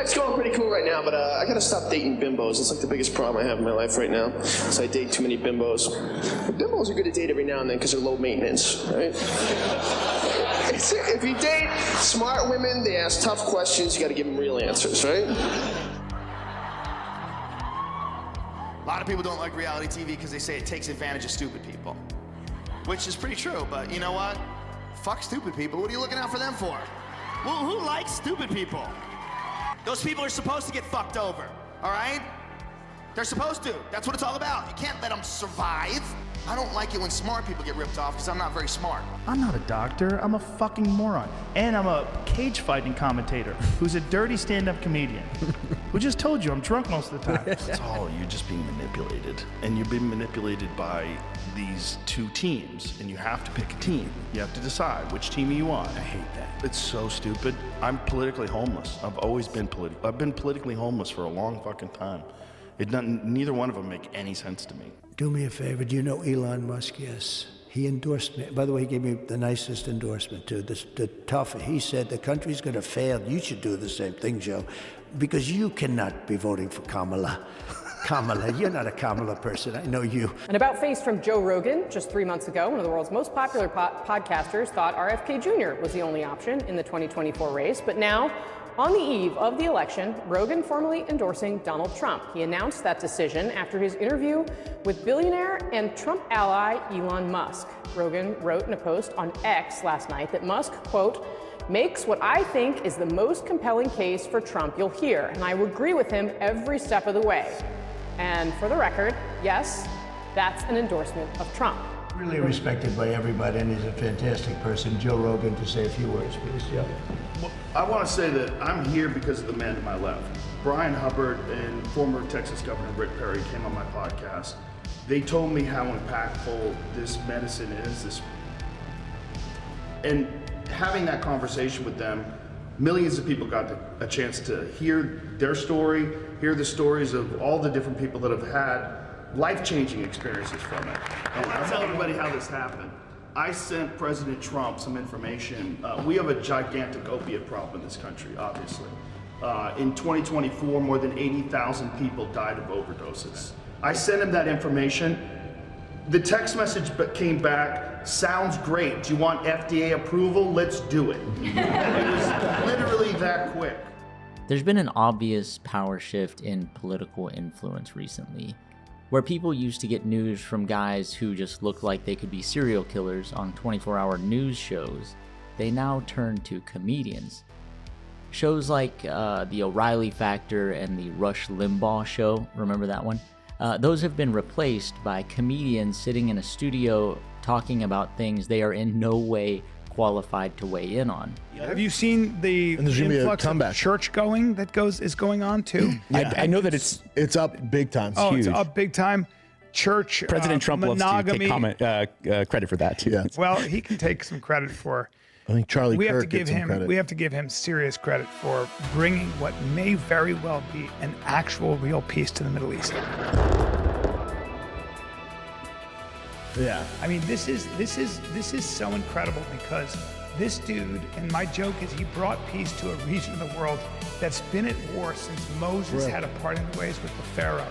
life's going pretty cool right now, but I gotta stop dating bimbos. It's like the biggest problem I have in my life right now. So I date too many bimbos. But bimbos are good to date every now and then because they're low maintenance, right? If you date smart women, they ask tough questions, you gotta give them real answers, right? A lot of people don't like reality TV because they say it takes advantage of stupid people. Which is pretty true, but you know what? Fuck stupid people. What are you looking out for them for? Well, who likes stupid people? Those people are supposed to get fucked over, all right? They're supposed to. That's what it's all about. You can't let them survive. I don't like it when smart people get ripped off because I'm not very smart. I'm not a doctor, I'm a fucking moron. And I'm a cage fighting commentator who's a dirty stand-up comedian who just told you I'm drunk most of the time. It's all, you're just being manipulated. And you're being manipulated by these two teams, and you have to pick a team. You have to decide which team you want. I hate that. It's so stupid. I'm politically homeless. I've always been political. I've been politically homeless for a long fucking time. Neither one of them make any sense to me. Do me a favor, do you know Elon Musk? Yes. He endorsed me. By the way, he gave me the nicest endorsement, too. The tough, he said, the country's going to fail. You should do the same thing, Joe, because you cannot be voting for Kamala. Kamala, you're not a Kamala person. I know you. An about-face from Joe Rogan just 3 months ago. One of the world's most popular podcasters thought RFK Jr. was the only option in the 2024 race. But now, on the eve of the election, Rogan formally endorsing Donald Trump. He announced that decision after his interview with billionaire and Trump ally Elon Musk. Rogan wrote in a post on X last night that Musk, quote, makes what I think is the most compelling case for Trump you'll hear, and I will agree with him every step of the way. And for the record, yes, that's an endorsement of Trump. Really respected by everybody, and he's a fantastic person. Joe Rogan, to say a few words, please. Yeah. Well, I want to say that I'm here because of the man to my left. Brian Hubbard and former Texas Governor Rick Perry came on my podcast. They told me how impactful this medicine is. And having that conversation with them, millions of people got a chance to hear their story, hear the stories of all the different people that have had life-changing experiences from it. And I'll tell everybody how this happened. I sent President Trump some information. We have a gigantic opiate problem in this country, obviously. In 2024, more than 80,000 people died of overdoses. I sent him that information. The text message came back, sounds great. Do you want FDA approval? Let's do it. It was literally that quick. There's been an obvious power shift in political influence recently, where people used to get news from guys who just looked like they could be serial killers on 24-hour news shows. They now turn to comedians. Shows like the O'Reilly Factor and the Rush Limbaugh Show, remember that one? Those have been replaced by comedians sitting in a studio talking about things they are in no way qualified to weigh in on. Have you seen the influx of church going that is going on too? Yeah. I know that it's up big time. It's huge. It's up big time. Church President Trump monogamy. loves to take credit for that too. Yeah. Well, he can take some credit for. I think Charlie Kirk gets some credit. We have to give him serious credit for bringing what may very well be an actual real peace to the Middle East. Yeah. I mean, this is so incredible because this dude, and my joke is he brought peace to a region of the world that's been at war since Moses had a parting ways with the Pharaoh.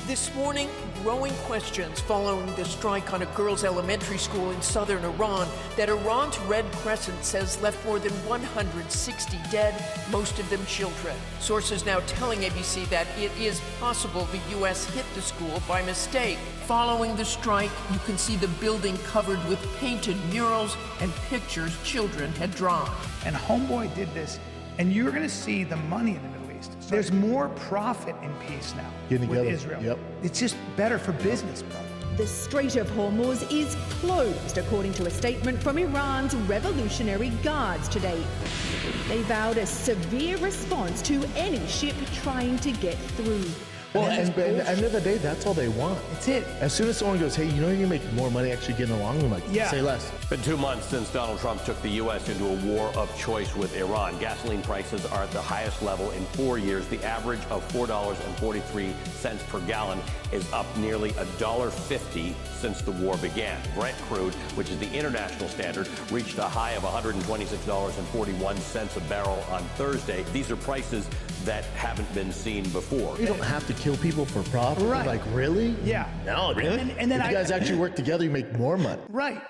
This morning, growing questions following the strike on a girls' elementary school in southern Iran that Iran's Red Crescent says left more than 160 dead, most of them children. Sources now telling ABC that it is possible the U.S. hit the school by mistake. Following the strike, you can see the building covered with painted murals and pictures children had drawn. And Homeboy did this, and you're going to see the money in the Middle East. There's more profit in peace now with Israel. Yep. It's just better for business, bro. The Strait of Hormuz is closed, according to a statement from Iran's Revolutionary Guards today. They vowed a severe response to any ship trying to get through. Well, and at the end of the day, that's all they want. That's it. As soon as someone goes, hey, you know you're going to make more money actually getting along, I'm like, say less. It's been 2 months since Donald Trump took the U.S. into a war of choice with Iran. Gasoline prices are at the highest level in 4 years. The average of $4.43 per gallon is up nearly $1.50 since the war began. Brent crude, which is the international standard, reached a high of $126.41 a barrel on Thursday. These are prices that haven't been seen before. You don't have to kill people for profit. Right. Like, really? Yeah. No, really? And then if you guys actually work together, you make more money. Right.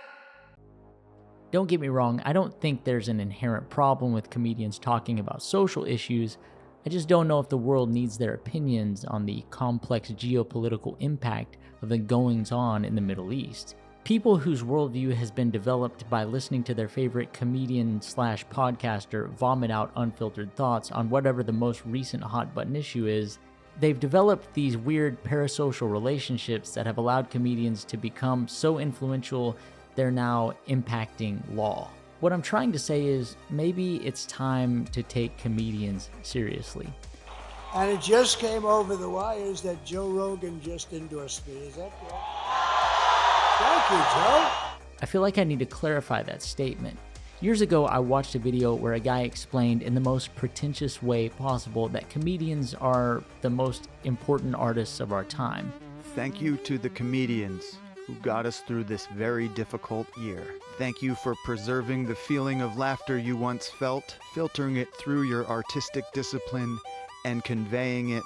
Don't get me wrong, I don't think there's an inherent problem with comedians talking about social issues. I just don't know if the world needs their opinions on the complex geopolitical impact of the goings-on in the Middle East. People whose worldview has been developed by listening to their favorite comedian/podcaster vomit out unfiltered thoughts on whatever the most recent hot-button issue is, they've developed these weird parasocial relationships that have allowed comedians to become so influential they're now impacting law. What I'm trying to say is maybe it's time to take comedians seriously. And it just came over the wires that Joe Rogan just endorsed me. Is that correct? Thank you, Joe. I feel like I need to clarify that statement. Years ago, I watched a video where a guy explained in the most pretentious way possible that comedians are the most important artists of our time. Thank you to the comedians who got us through this very difficult year. Thank you for preserving the feeling of laughter you once felt, filtering it through your artistic discipline, and conveying it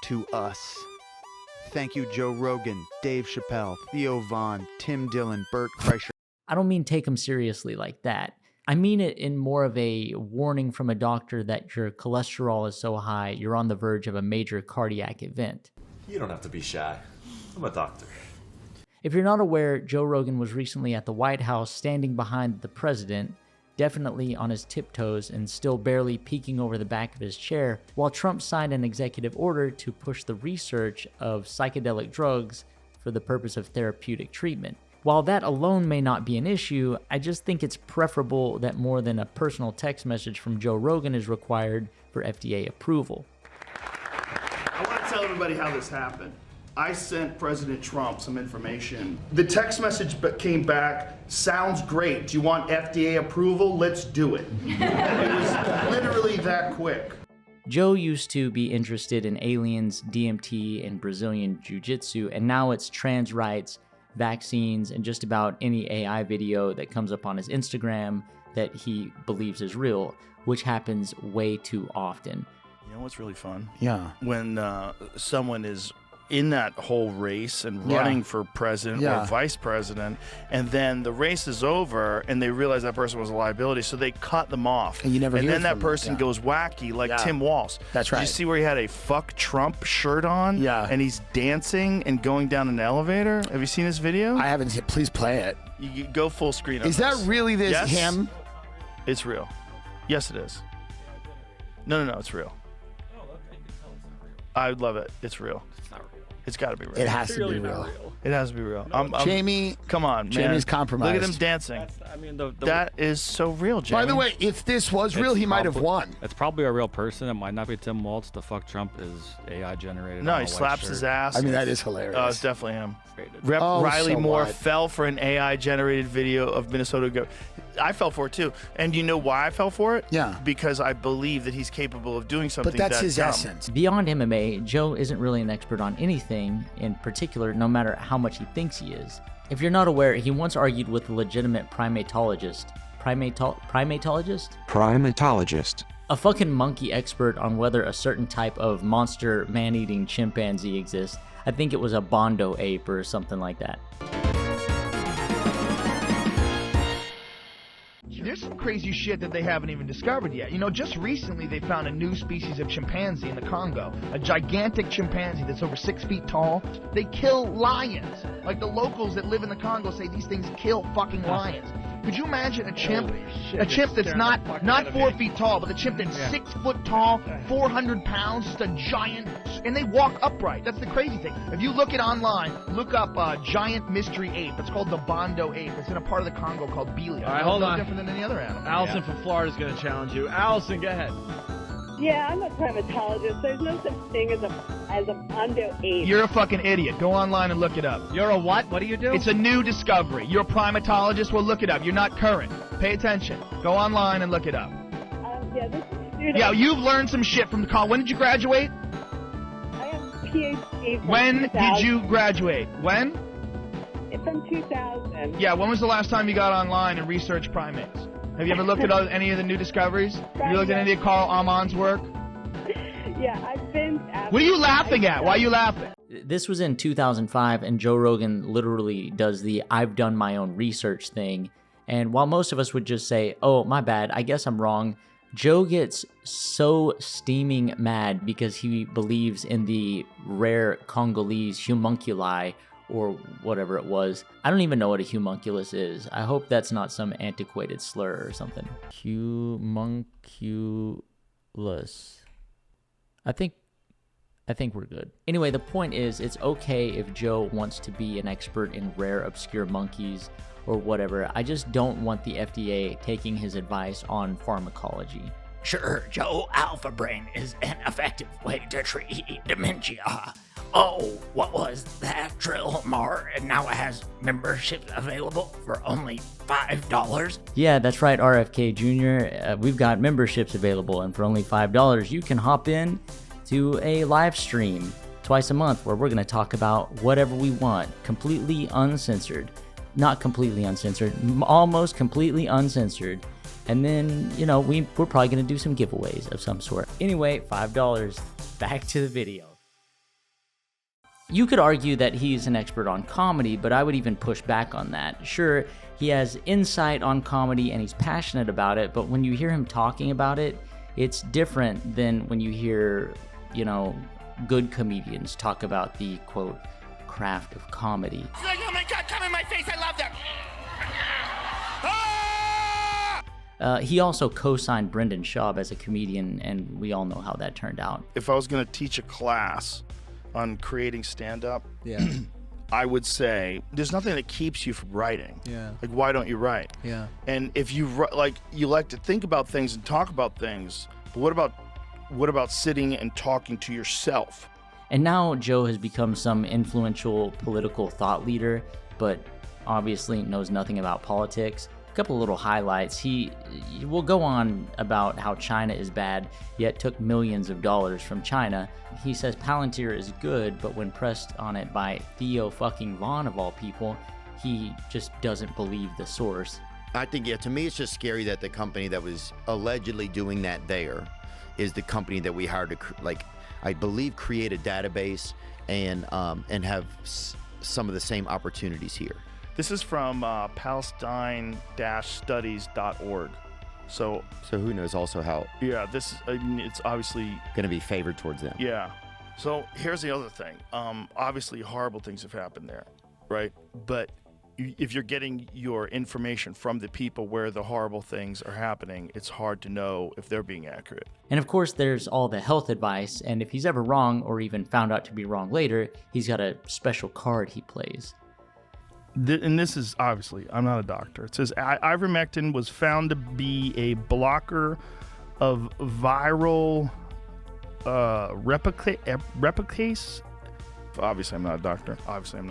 to us. Thank you, Joe Rogan, Dave Chappelle, Theo Von, Tim Dillon, Bert Kreischer. I don't mean take them seriously like that. I mean it in more of a warning from a doctor that your cholesterol is so high you're on the verge of a major cardiac event. You don't have to be shy. I'm a doctor. If you're not aware, Joe Rogan was recently at the White House standing behind the president, definitely on his tiptoes and still barely peeking over the back of his chair, while Trump signed an executive order to push the research of psychedelic drugs for the purpose of therapeutic treatment. While that alone may not be an issue, I just think it's preferable that more than a personal text message from Joe Rogan is required for FDA approval. I want to tell everybody how this happened. I sent President Trump some information. The text message came back, sounds great. Do you want FDA approval? Let's do it. It was literally that quick. Joe used to be interested in aliens, DMT, and Brazilian Jiu-Jitsu, and now it's trans rights, vaccines, and just about any AI video that comes up on his Instagram that he believes is real, which happens way too often. You know what's really fun? Yeah. When someone is in that whole race and running for president or vice president, and then the race is over and they realize that person was a liability, so they cut them off. And you never hear then that from person them. goes wacky, like Tim Walz. That's right. Did you see where he had a fuck Trump shirt on? Yeah. And he's dancing and going down an elevator? Have you seen this video? I haven't seen. Please play it. You go full screen on Is that this. really this Yes. him? It's real. Yes, it is. No, it's real. I would love it. It's real. It's got to be real. It has to be real. It has to be real. Jamie, come on, man. Jamie's compromised. Look at him dancing. That is so real, Jamie. By the way, if this was real, he might have won. It's probably a real person. It might not be Tim Walz. The fuck Trump is AI generated. No, on he a white slaps shirt. his ass. I mean, that is hilarious. Oh, it's definitely him. Rep Riley so Moore what? fell for an AI-generated video of Minnesota. I fell for it too. And you know why I fell for it? Yeah. Because I believe that he's capable of doing something But that's that his dumb. essence. Beyond MMA, Joe isn't really an expert on anything in particular, no matter how much he thinks he is. If you're not aware, he once argued with a legitimate primatologist. Primatologist. A fucking monkey expert on whether a certain type of monster man-eating chimpanzee exists. I think it was a Bondo ape or something like that. There's some crazy shit that they haven't even discovered yet. You know, just recently they found a new species of chimpanzee in the Congo. A gigantic chimpanzee that's over 6 feet tall. They kill lions. Like the locals that live in the Congo say these things kill fucking lions. Could you imagine a chimp that's not 4 feet tall, but the chimp that's 6 foot tall, 400 pounds, just a giant, and they walk upright. That's the crazy thing. If you look it online, look up giant mystery ape. It's called the Bondo ape. It's in a part of the Congo called Belia. All right, hold no on. different than any other animal. Allison from Florida is going to challenge you. Allison, go ahead. Yeah, I'm a primatologist. There's no such thing as a Bondo ape. You're a fucking idiot. Go online and look it up. You're a what? What do you do? It's a new discovery. You're a primatologist? Well, look it up. You're not current. Pay attention. Go online and look it up. Yeah, this is a student. Yeah, you've learned some shit from the college. When did you graduate? I have a PhD from When 2000. did you graduate? When? It's from 2000. Yeah, when was the last time you got online and researched primates? Have you ever looked at any of the new discoveries? Have you looked at any of Carl Ammann's work? Yeah, I've been. What are you laughing at? Why are you laughing? This was in 2005, and Joe Rogan literally does the I've done my own research thing. And while most of us would just say, oh, my bad, I guess I'm wrong, Joe gets so steaming mad because he believes in the rare Congolese homunculi, or whatever it was. I don't even know what a homunculus is. I hope that's not some antiquated slur or something. Homunculus. I think we're good. Anyway, the point is, it's okay if Joe wants to be an expert in rare, obscure monkeys or whatever. I just don't want the FDA taking his advice on pharmacology. Sure, Joe, alpha brain is an effective way to treat dementia. Oh, what was that, Trill Mar? And now it has memberships available for only $5. Yeah, that's right, RFK Jr. We've got memberships available, and for only $5, you can hop in to a live stream twice a month where we're going to talk about whatever we want, completely uncensored. Not completely uncensored, almost completely uncensored. And then, we're probably going to do some giveaways of some sort. Anyway, $5. Back to the video. You could argue that he's an expert on comedy, but I would even push back on that. Sure, he has insight on comedy and he's passionate about it, but when you hear him talking about it, it's different than when you hear, good comedians talk about the, quote, craft of comedy. Oh my God, come in my face, I love that. He also co-signed Brendan Schaub as a comedian, and we all know how that turned out. If I was going to teach a class on creating stand-up, I would say there's nothing that keeps you from writing. Like, why don't you write? And if you like to think about things and talk about things, but what about sitting and talking to yourself? And now Joe has become some influential political thought leader, but obviously knows nothing about politics. A couple of little highlights. He will go on about how China is bad, yet took millions of dollars from China. He says Palantir is good, but when pressed on it by Theo fucking Vaughn of all people, he just doesn't believe the source. I think, to me it's just scary that the company that was allegedly doing that there is the company that we hired to, I believe, create a database and have some of the same opportunities here. This is from Palestine-studies.org. So who knows also how? Yeah, it's obviously going to be favored towards them. Yeah. So here's the other thing. Obviously, horrible things have happened there, right? But if you're getting your information from the people where the horrible things are happening, it's hard to know if they're being accurate. And of course, there's all the health advice, and if he's ever wrong or even found out to be wrong later, he's got a special card he plays. And this is obviously, I'm not a doctor. It says ivermectin was found to be a blocker of viral replicase. Obviously, I'm not a doctor. I don't I'm smoke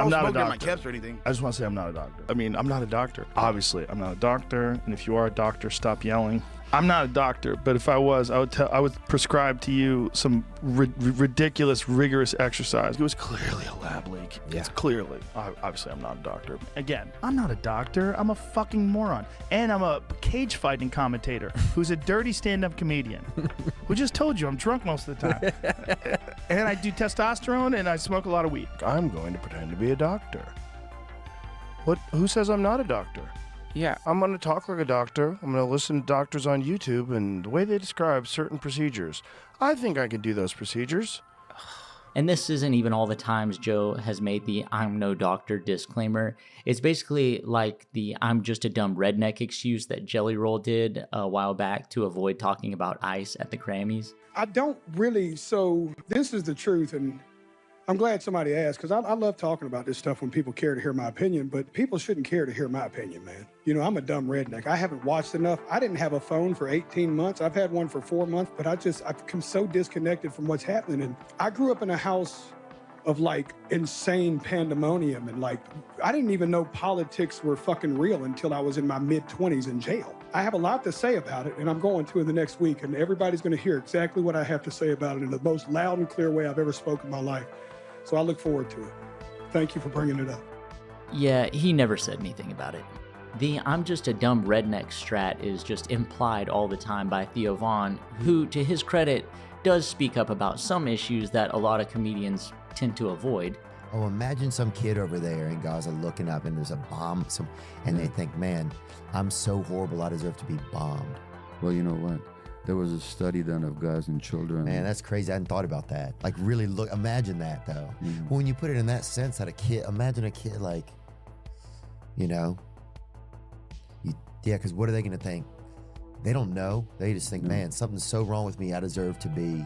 not a in my doctor. caps or anything. I just want to say I'm not a doctor. I mean, I'm not a doctor. Obviously, I'm not a doctor. And if you are a doctor, stop yelling. I'm not a doctor, but if I was, I would prescribe to you some ridiculous, rigorous exercise. It was clearly a lab leak. Yeah. It's clearly. Obviously, I'm not a doctor. Again, I'm not a doctor. I'm a fucking moron. And I'm a cage fighting commentator who's a dirty stand-up comedian who just told you I'm drunk most of the time. And I do testosterone and I smoke a lot of weed. I'm going to pretend to be a doctor. What? Who says I'm not a doctor? Yeah, I'm going to talk like a doctor. I'm going to listen to doctors on YouTube and the way they describe certain procedures. I think I can do those procedures. And this isn't even all the times Joe has made the I'm no doctor disclaimer. It's basically like the I'm just a dumb redneck excuse that Jelly Roll did a while back to avoid talking about ICE at the Grammys. I don't really, so this is the truth, and I'm glad somebody asked, because I love talking about this stuff when people care to hear my opinion, but people shouldn't care to hear my opinion, man. I'm a dumb redneck. I haven't watched enough. I didn't have a phone for 18 months. I've had one for 4 months, but I've become so disconnected from what's happening. And I grew up in a house of insane pandemonium, and I didn't even know politics were fucking real until I was in my mid-20s in jail. I have a lot to say about it, and I'm going to in the next week, and everybody's going to hear exactly what I have to say about it in the most loud and clear way I've ever spoken in my life. So I look forward to it. Thank you for bringing it up. Yeah, he never said anything about it. The I'm just a dumb redneck strat is just implied all the time by Theo Vaughn, who, to his credit, does speak up about some issues that a lot of comedians tend to avoid. Oh, imagine some kid over there in Gaza looking up and there's a bomb, and they think, man, I'm so horrible, I deserve to be bombed. Well, you know what? There was a study done of Gazan children. Man, that's crazy. I hadn't thought about that. Like, really imagine that, though. When you put it in that sense, that imagine a kid like, yeah, because what are they going to think? They don't know. They just think, man, something's so wrong with me, I deserve to be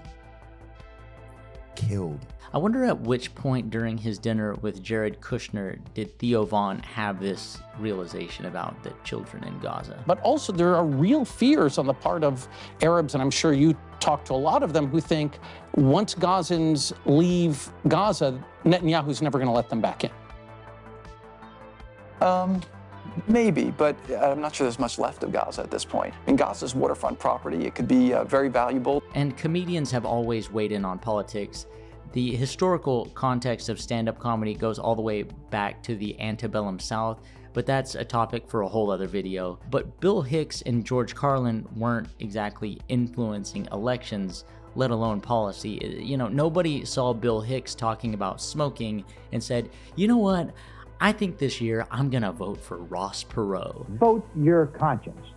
killed. I wonder at which point during his dinner with Jared Kushner did Theo Von have this realization about the children in Gaza. But also there are real fears on the part of Arabs, and I'm sure you talk to a lot of them, who think once Gazans leave Gaza, Netanyahu's never going to let them back in. Maybe, but I'm not sure there's much left of Gaza at this point. I mean, Gaza's waterfront property. It could be very valuable. And comedians have always weighed in on politics. The historical context of stand-up comedy goes all the way back to the antebellum South, but that's a topic for a whole other video. But Bill Hicks and George Carlin weren't exactly influencing elections, let alone policy. Nobody saw Bill Hicks talking about smoking and said, you know what? I think this year I'm gonna vote for Ross Perot. Vote your conscience.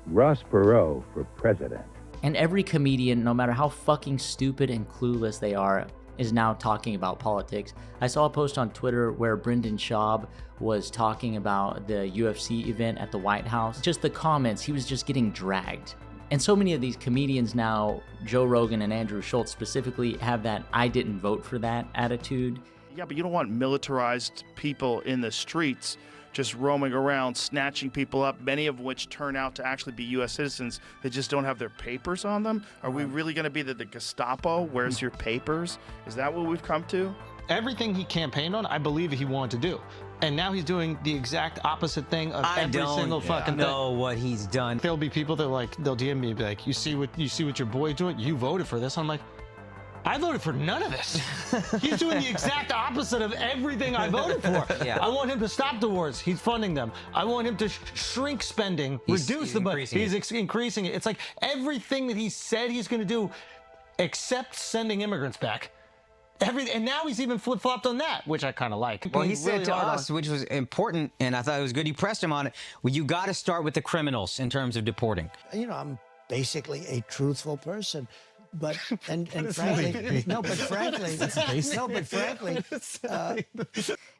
Ross Perot for president. And every comedian, no matter how fucking stupid and clueless they are, is now talking about politics. I saw a post on Twitter where Brendan Schaub was talking about the UFC event at the White House. Just the comments, he was just getting dragged. And so many of these comedians now, Joe Rogan and Andrew Schultz specifically, have that I didn't vote for that attitude. Yeah, but you don't want militarized people in the streets just roaming around, snatching people up, many of which turn out to actually be U.S. citizens that just don't have their papers on them. Are we really going to be the Gestapo? Where's your papers? Is that what we've come to? Everything he campaigned on, I believe he wanted to do. And now he's doing the exact opposite thing of every single fucking thing. know what he's done. There'll be people that they'll DM me and be like, you see what your boy's doing? You voted for this. I'm like, I voted for none of this. He's doing the exact opposite of everything I voted for. Yeah. I want him to stop the wars. He's funding them. I want him to shrink spending, reduce the budget. He's increasing it. It's like everything that he said he's going to do, except sending immigrants back. And now he's even flip-flopped on that, which I kind of like. Well, he said to us, which was important, and I thought it was good, you pressed him on it, well, you got to start with the criminals in terms of deporting. I'm basically a truthful person. But and frankly,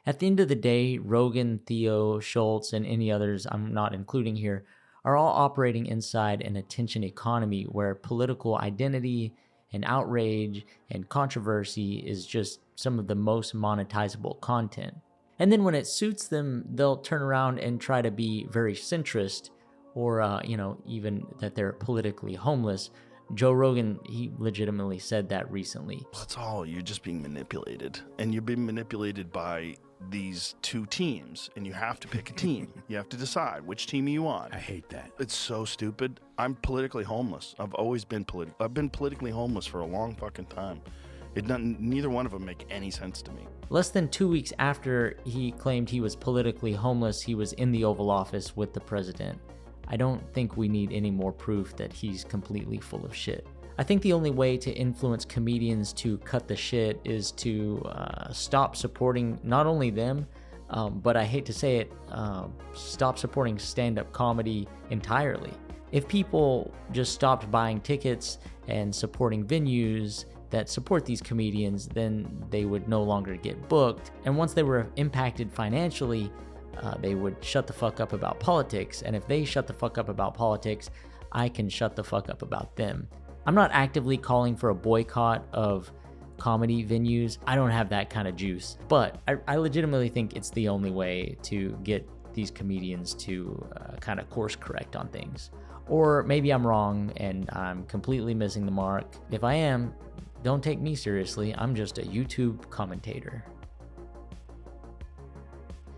At the end of the day, Rogan, Theo, Schultz, and any others I'm not including here are all operating inside an attention economy where political identity and outrage and controversy is just some of the most monetizable content. And then when it suits them, they'll turn around and try to be very centrist, or even that they're politically homeless. Joe Rogan, he legitimately said that recently. That's all. You're just being manipulated. And you're being manipulated by these two teams. And you have to pick a team. You have to decide which team are you on. I hate that. It's so stupid. I'm politically homeless. I've always been I've been politically homeless for a long fucking time. Neither one of them make any sense to me. Less than 2 weeks after he claimed he was politically homeless, he was in the Oval Office with the president. I don't think we need any more proof that he's completely full of shit. I think the only way to influence comedians to cut the shit is to stop supporting not only them, but I hate to say it, stop supporting stand-up comedy entirely. If people just stopped buying tickets and supporting venues that support these comedians, then they would no longer get booked. And once they were impacted financially, they would shut the fuck up about politics. And if they shut the fuck up about politics, I can shut the fuck up about them. I'm not actively calling for a boycott of comedy venues. I don't have that kind of juice, but I legitimately think it's the only way to get these comedians to kind of course correct on things. Or maybe I'm wrong and I'm completely missing the mark. If I am, don't take me seriously. I'm just a YouTube commentator.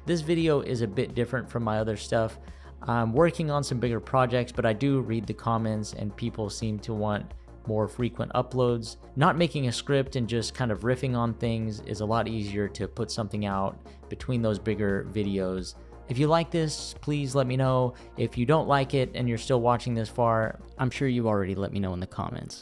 This video is a bit different from my other stuff. I'm working on some bigger projects, but I do read the comments and people seem to want more frequent uploads. Not making a script and just kind of riffing on things is a lot easier to put something out between those bigger videos. If you like this, please let me know. If you don't like it and you're still watching this far, I'm sure you already let me know in the comments.